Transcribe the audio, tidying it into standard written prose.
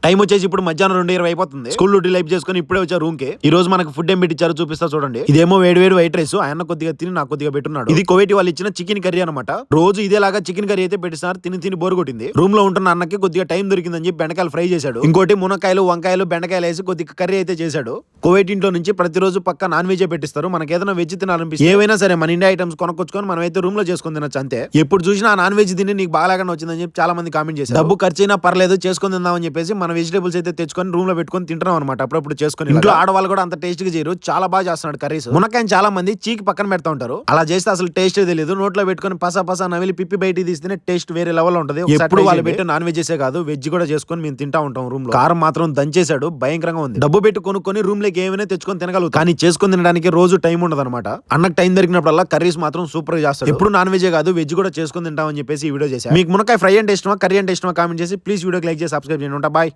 Time వచ్చేసి ఇప్పుడు మధ్యాహ్నం 2:20 అయిపోతుంది. స్కూల్ డ్యూటీ లైఫ్ చేసుకుని ఇప్పుడే వచ్చా రూమ్ కి. ఈ రోజు మనకు ఫుడ్ ఏం పెట్టించారో చూపిస్తా చూడండి. ఇదేమో వేడి వేడి వైట్ రైస్, ఆయన కొద్దిగా తిని నాకు కొద్దిగా పెట్టున్నాడు. ఇది కోవేటి వాళ్ళు ఇచ్చిన చికెన్ కర్రీ అనమాట. రోజు ఇదేలాగా చికెన్ కర్రీ అయితే పెట్టిస్తున్నారు. తిని తిని బోరు కొట్టింది. రూమ్ లో ఉంటున్న అన్నకి కొద్దిగా టైం దొరికిందని చెప్పి బెండకాయలు ఫ్రై చేశాడు. ఇంకోటి మునక్కాయలు, వంకాయలు, బెండకాయలు వేసి కొద్దిగా కర్రీ అయితే చేశాడు. కోవేటి ఇంట్లో నుంచి ప్రతిరోజు పక్క నాన్ వెజ్ పెట్టిస్తారు. మనకి ఏదైనా వెజ్ తినాలనిపిస్తే ఏవైనా సరే మన ఇండియా ఐటమ్స్ కొనుక్కొచ్చుకొని మనం అయితే రూమ్ లో చేసుకుని తినొచ్చు అంతే. ఎప్పుడు చూసినా నాన్ వెజ్ తిని నీకు బాగాలేకుండా వచ్చిందని చెప్పి చాలా మంది కామెంట్ చేశారు. డబ్బు ఖర్చు అయినా పర్లేదు చేసుకుని తిందామని చెప్పేసి మన వెజిటేబుల్స్ అయితే తెచ్చుకొని రూమ్ లో పెట్టుకొని తింటాం అనమాట. అప్పుడప్పుడు చేసుకుని ఇంట్లో ఆడవాళ్ళు కూడా అంత టేస్ట్ గా చేయరు. చాలా బాగా చేస్తున్నాడు కర్రీస్. మునక్కాయని చాలా మంది చీకి పక్కన పెడతా ఉంటారు. అలా చేస్తే అసలు టేస్ట్ తెలియదు. నోట్లో పెట్టుకొని పసా పసా నవిలి పిప్పి బయటికి తీస్తేనే టేస్ట్ వేరే లెవెల్ ఉంటది. ఎప్పుడు వాళ్ళు పెట్టి నాన్ వెజ్ కాదు వెజ్ కూడా చేసుకొని మేము తింటా ఉంటాం రూమ్ లో. కారం మాత్రం దంచేశాడు, భయంకరంగా ఉంది. డబ్బు పెట్టి కొనుక్కొని రూమ్ లోకి ఏమైనా తెచ్చుకొని తినగలదు. కానీ చేసుకొని తినడానికి రోజు టైం ఉండదు అనమాట. అన్నకు టైం దొరికినప్పుడల్లా కర్రీస్ మాత్రం సూపర్ గా చేస్తాడు. ఎప్పుడు నాన్ వెజ్ కాదు వెజ్ కూడా చేసుకొని తింటామని చెప్పేసి ఈ వీడియో చేశాను. మీకు మునక్కాయ ఫ్రై అంటే ఇష్టమా, కర్రీ అంటే ఇష్టమా కామెంట్ చేసి ప్లీజ్ వీడియోకి లైక్ చేసి సబ్స్క్రైబ్ చేయండి. బాయ్.